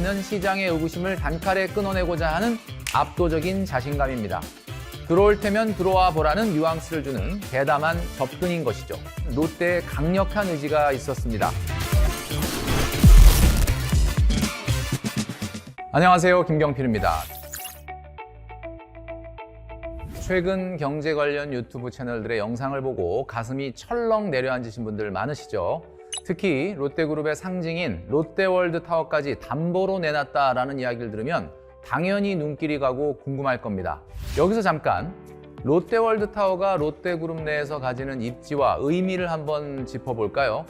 이는 시장의 의구심을 단칼에 끊어내고자 하는 압도적인 자신감입니다. 들어올 테면 들어와 보라는 뉘앙스를 주는 대담한 접근인 것이죠. 롯데의 강력한 의지가 있었습니다. 안녕하세요, 김경필입니다. 최근 경제 관련 유튜브 채널들의 영상을 보고 가슴이 철렁 내려앉으신 분들 많으시죠? 특히 롯데그룹의 상징인 롯데월드타워까지 담보로 내놨다라는 이야기를 들으면 당연히 눈길이 가고 궁금할 겁니다. 여기서 잠깐 롯데월드타워가 롯데그룹 내에서 가지는 입지와 의미를 한번 짚어볼까요?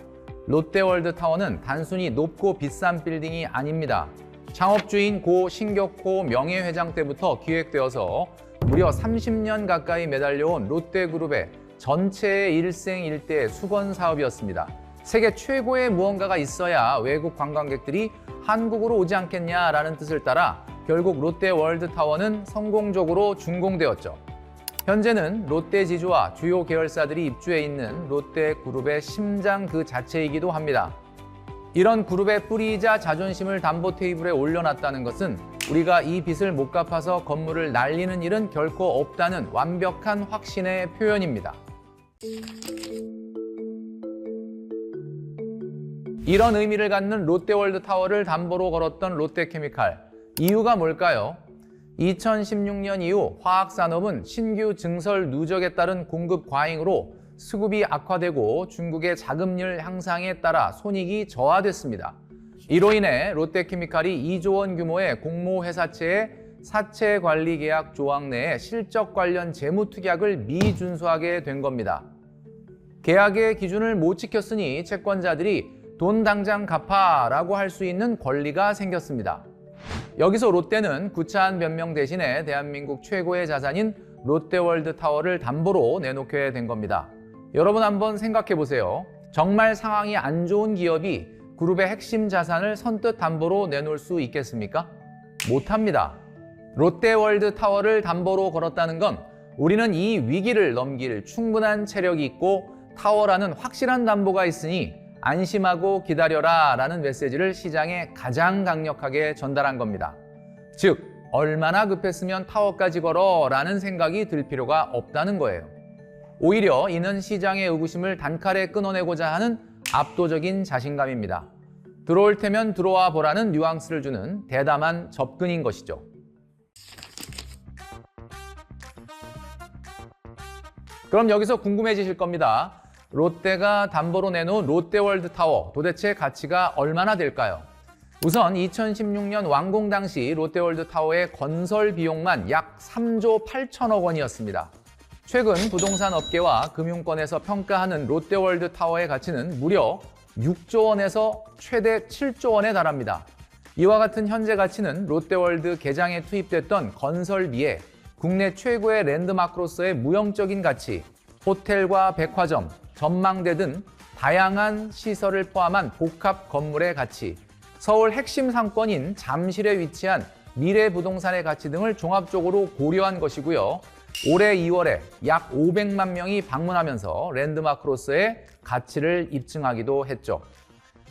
롯데월드타워는 단순히 높고 비싼 빌딩이 아닙니다. 창업주인 고 신격호 명예회장 때부터 기획되어서 무려 30년 가까이 매달려온 롯데그룹의 전체의 일생일대 수건 사업이었습니다. 세계 최고의 무언가가 있어야 외국 관광객들이 한국으로 오지 않겠냐라는 뜻을 따라 결국 롯데월드타워는 성공적으로 준공되었죠. 현재는 롯데지주와 주요 계열사들이 입주해 있는 롯데그룹의 심장 그 자체이기도 합니다. 이런 그룹의 뿌리이자 자존심을 담보 테이블에 올려놨다는 것은 우리가 이 빚을 못 갚아서 건물을 날리는 일은 결코 없다는 완벽한 확신의 표현입니다. 이런 의미를 갖는 롯데월드타워를 담보로 걸었던 롯데케미칼. 이유가 뭘까요? 2016년 이후 화학산업은 신규 증설 누적에 따른 공급 과잉으로 수급이 악화되고 중국의 자금률 향상에 따라 손익이 저하됐습니다. 이로 인해 롯데케미칼이 2조 원 규모의 공모회사체의 사채 관리 계약 조항 내에 실적 관련 재무특약을 미준수하게 된 겁니다. 계약의 기준을 못 지켰으니 채권자들이 돈 당장 갚아라고 할 수 있는 권리가 생겼습니다. 여기서 롯데는 구차한 변명 대신에 대한민국 최고의 자산인 롯데월드타워를 담보로 내놓게 된 겁니다. 여러분 한번 생각해 보세요. 정말 상황이 안 좋은 기업이 그룹의 핵심 자산을 선뜻 담보로 내놓을 수 있겠습니까? 못합니다. 롯데월드타워를 담보로 걸었다는 건 우리는 이 위기를 넘길 충분한 체력이 있고 타워라는 확실한 담보가 있으니 안심하고 기다려라 라는 메시지를 시장에 가장 강력하게 전달한 겁니다. 즉, 얼마나 급했으면 타워까지 걸어 라는 생각이 들 필요가 없다는 거예요. 오히려 이는 시장의 의구심을 단칼에 끊어내고자 하는 압도적인 자신감입니다. 들어올 테면 들어와 보라는 뉘앙스를 주는 대담한 접근인 것이죠. 그럼 여기서 궁금해지실 겁니다. 롯데가 담보로 내놓은 롯데월드타워 도대체 가치가 얼마나 될까요? 우선 2016년 완공 당시 롯데월드타워의 건설 비용만 약 3조 8천억 원이었습니다. 최근 부동산 업계와 금융권에서 평가하는 롯데월드타워의 가치는 무려 6조 원에서 최대 7조 원에 달합니다. 이와 같은 현재 가치는 롯데월드 개장에 투입됐던 건설비에 국내 최고의 랜드마크로서의 무형적인 가치, 호텔과 백화점, 전망대 등 다양한 시설을 포함한 복합 건물의 가치, 서울 핵심 상권인 잠실에 위치한 미래 부동산의 가치 등을 종합적으로 고려한 것이고요. 올해 2월에 약 500만 명이 방문하면서 랜드마크로서의 가치를 입증하기도 했죠.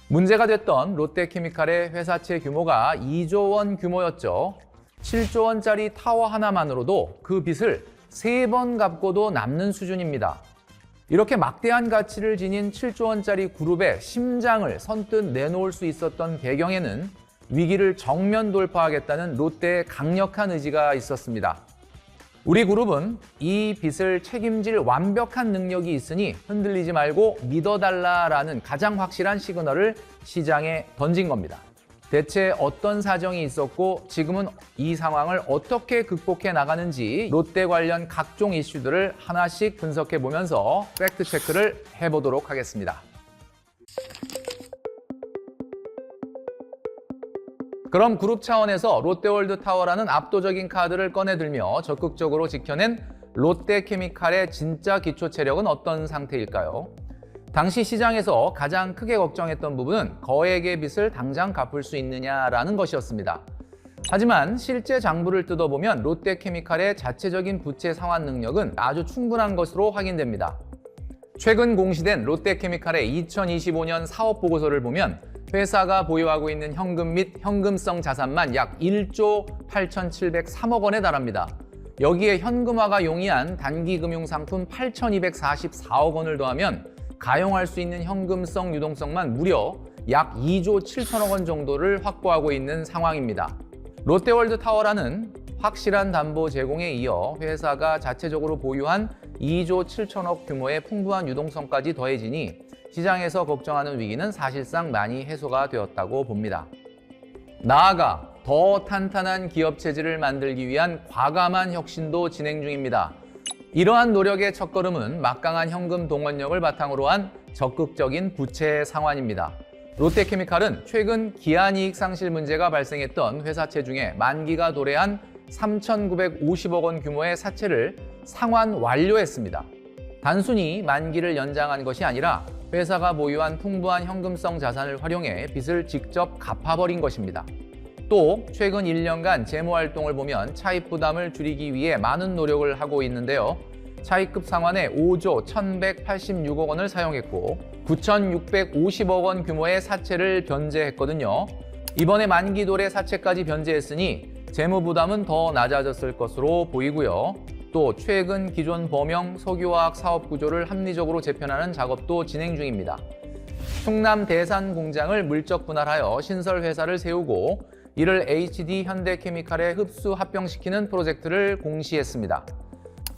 문제가 됐던 롯데케미칼의 회사채 규모가 2조 원 규모였죠. 7조 원짜리 타워 하나만으로도 그 빚을 3번 갚고도 남는 수준입니다. 이렇게 막대한 가치를 지닌 7조 원짜리 그룹의 심장을 선뜻 내놓을 수 있었던 배경에는 위기를 정면 돌파하겠다는 롯데의 강력한 의지가 있었습니다. 우리 그룹은 이 빚을 책임질 완벽한 능력이 있으니 흔들리지 말고 믿어달라라는 가장 확실한 시그널을 시장에 던진 겁니다. 대체 어떤 사정이 있었고 지금은 이 상황을 어떻게 극복해 나가는지 롯데 관련 각종 이슈들을 하나씩 분석해 보면서 팩트 체크를 해보도록 하겠습니다. 그럼 그룹 차원에서 롯데월드타워라는 압도적인 카드를 꺼내들며 적극적으로 지켜낸 롯데케미칼의 진짜 기초 체력은 어떤 상태일까요? 당시 시장에서 가장 크게 걱정했던 부분은 거액의 빚을 당장 갚을 수 있느냐라는 것이었습니다. 하지만 실제 장부를 뜯어보면 롯데케미칼의 자체적인 부채 상환 능력은 아주 충분한 것으로 확인됩니다. 최근 공시된 롯데케미칼의 2025년 사업보고서를 보면 회사가 보유하고 있는 현금 및 현금성 자산만 약 1조 8,703억 원에 달합니다. 여기에 현금화가 용이한 단기금융상품 8,244억 원을 더하면 가용할 수 있는 현금성 유동성만 무려 약 2조 7천억 원 정도를 확보하고 있는 상황입니다. 롯데월드타워라는 확실한 담보 제공에 이어 회사가 자체적으로 보유한 2조 7천억 규모의 풍부한 유동성까지 더해지니 시장에서 걱정하는 위기는 사실상 많이 해소가 되었다고 봅니다. 나아가 더 탄탄한 기업 체질을 만들기 위한 과감한 혁신도 진행 중입니다. 이러한 노력의 첫걸음은 막강한 현금 동원력을 바탕으로 한 적극적인 부채 상환입니다. 롯데케미칼은 최근 기한이익 상실 문제가 발생했던 회사채 중에 만기가 도래한 3,950억 원 규모의 사채를 상환 완료했습니다. 단순히 만기를 연장한 것이 아니라 회사가 보유한 풍부한 현금성 자산을 활용해 빚을 직접 갚아버린 것입니다. 또 최근 1년간 재무활동을 보면 차입 부담을 줄이기 위해 많은 노력을 하고 있는데요. 차입급 상환에 5조 1,186억 원을 사용했고 9,650억 원 규모의 사채를 변제했거든요. 이번에 만기 도래 사채까지 변제했으니 재무 부담은 더 낮아졌을 것으로 보이고요. 또 최근 기존 범용 석유화학 사업 구조를 합리적으로 재편하는 작업도 진행 중입니다. 충남 대산 공장을 물적 분할하여 신설 회사를 세우고 이를 HD 현대케미칼에 흡수 합병시키는 프로젝트를 공시했습니다.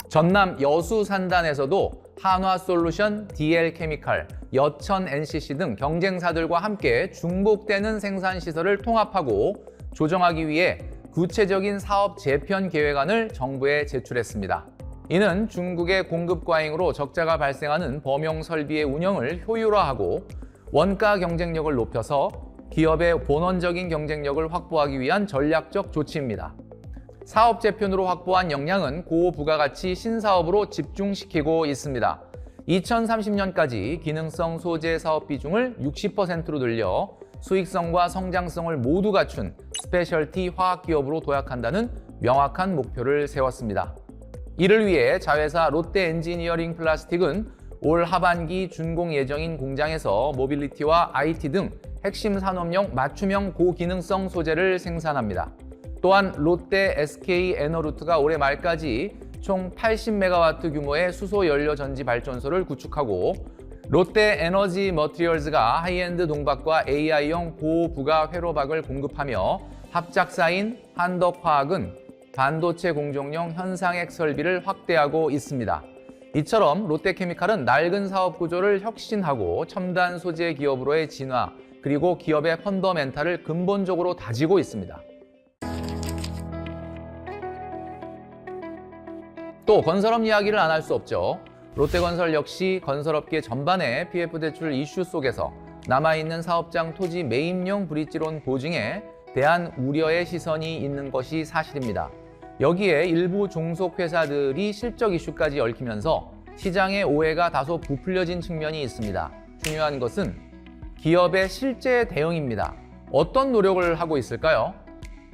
전남 여수 산단에서도 한화솔루션, DL케미칼, 여천 NCC 등 경쟁사들과 함께 중복되는 생산시설을 통합하고 조정하기 위해 구체적인 사업 재편 계획안을 정부에 제출했습니다. 이는 중국의 공급 과잉으로 적자가 발생하는 범용 설비의 운영을 효율화하고 원가 경쟁력을 높여서 기업의 본원적인 경쟁력을 확보하기 위한 전략적 조치입니다. 사업 재편으로 확보한 역량은 고부가가치 신사업으로 집중시키고 있습니다. 2030년까지 기능성 소재 사업 비중을 60%로 늘려 수익성과 성장성을 모두 갖춘 스페셜티 화학기업으로 도약한다는 명확한 목표를 세웠습니다. 이를 위해 자회사 롯데엔지니어링 플라스틱은 올 하반기 준공 예정인 공장에서 모빌리티와 IT 등 핵심 산업용 맞춤형 고기능성 소재를 생산합니다. 또한 롯데 SK에너루트가 올해 말까지 총 80메가와트 규모의 수소연료 전지 발전소를 구축하고 롯데 에너지 머티리얼즈가 하이엔드 동박과 AI용 고부가 회로박을 공급하며 합작사인 한덕화학은 반도체 공정용 현상핵 설비를 확대하고 있습니다. 이처럼 롯데케미칼은 낡은 사업 구조를 혁신하고 첨단 소재 기업으로의 진화, 그리고 기업의 펀더멘탈을 근본적으로 다지고 있습니다. 또 건설업 이야기를 안 할 수 없죠. 롯데건설 역시 건설업계 전반의 PF 대출 이슈 속에서 남아있는 사업장 토지 매입용 브릿지론 보증에 대한 우려의 시선이 있는 것이 사실입니다. 여기에 일부 종속회사들이 실적 이슈까지 얽히면서 시장의 오해가 다소 부풀려진 측면이 있습니다. 중요한 것은 기업의 실제 대응입니다. 어떤 노력을 하고 있을까요?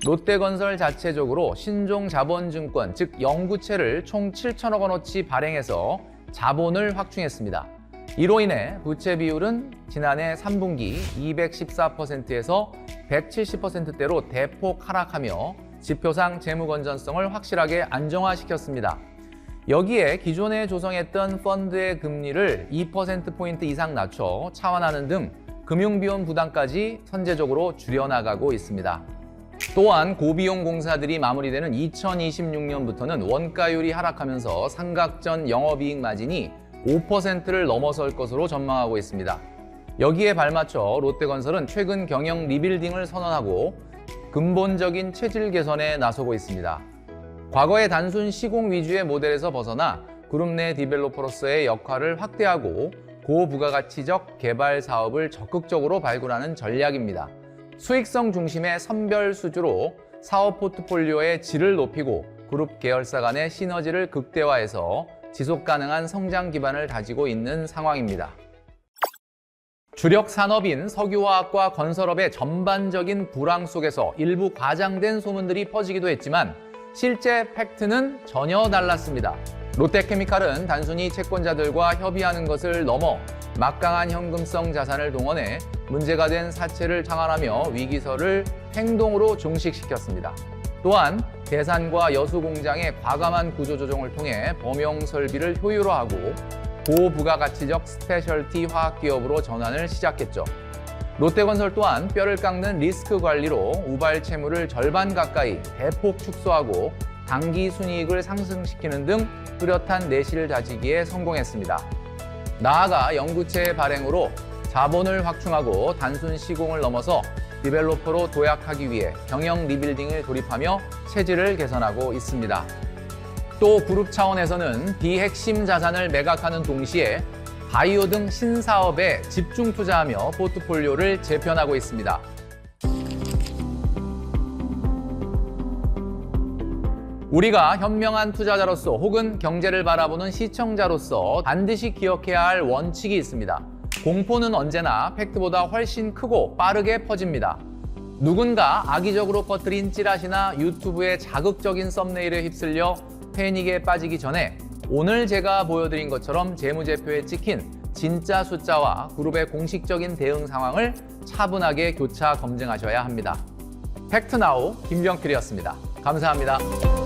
롯데건설 자체적으로 신종자본증권, 즉 영구채를 총 7천억 원어치 발행해서 자본을 확충했습니다. 이로 인해 부채 비율은 지난해 3분기 214%에서 170%대로 대폭 하락하며 지표상 재무 건전성을 확실하게 안정화시켰습니다. 여기에 기존에 조성했던 펀드의 금리를 2%포인트 이상 낮춰 차환하는 등 금융비용 부담까지 선제적으로 줄여나가고 있습니다. 또한 고비용 공사들이 마무리되는 2026년부터는 원가율이 하락하면서 삼각전 영업이익 마진이 5%를 넘어설 것으로 전망하고 있습니다. 여기에 발맞춰 롯데건설은 최근 경영 리빌딩을 선언하고 근본적인 체질 개선에 나서고 있습니다. 과거의 단순 시공 위주의 모델에서 벗어나 그룹 내 디벨로퍼로서의 역할을 확대하고 고부가가치적 개발 사업을 적극적으로 발굴하는 전략입니다. 수익성 중심의 선별 수주로 사업 포트폴리오의 질을 높이고 그룹 계열사 간의 시너지를 극대화해서 지속 가능한 성장 기반을 다지고 있는 상황입니다. 주력 산업인 석유화학과 건설업의 전반적인 불황 속에서 일부 과장된 소문들이 퍼지기도 했지만 실제 팩트는 전혀 달랐습니다. 롯데케미칼은 단순히 채권자들과 협의하는 것을 넘어 막강한 현금성 자산을 동원해 문제가 된 사채를 창안하며 위기설을 행동으로 종식시켰습니다. 또한 대산과 여수 공장의 과감한 구조조정을 통해 범용 설비를 효율화하고 고부가가치적 스페셜티 화학기업으로 전환을 시작했죠. 롯데건설 또한 뼈를 깎는 리스크 관리로 우발 채무를 절반 가까이 대폭 축소하고 당기 순이익을 상승시키는 등 뚜렷한 내실 다지기에 성공했습니다. 나아가 영구채의 발행으로 자본을 확충하고 단순 시공을 넘어서 디벨로퍼로 도약하기 위해 경영 리빌딩을 돌입하며 체질을 개선하고 있습니다. 또 그룹 차원에서는 비핵심 자산을 매각하는 동시에 바이오 등 신사업에 집중 투자하며 포트폴리오를 재편하고 있습니다. 우리가 현명한 투자자로서 혹은 경제를 바라보는 시청자로서 반드시 기억해야 할 원칙이 있습니다. 공포는 언제나 팩트보다 훨씬 크고 빠르게 퍼집니다. 누군가 악의적으로 퍼뜨린 찌라시나 유튜브의 자극적인 썸네일에 휩쓸려 패닉에 빠지기 전에 오늘 제가 보여드린 것처럼 재무제표에 찍힌 진짜 숫자와 그룹의 공식적인 대응 상황을 차분하게 교차 검증하셔야 합니다. 팩트나우 김병필이었습니다. 감사합니다.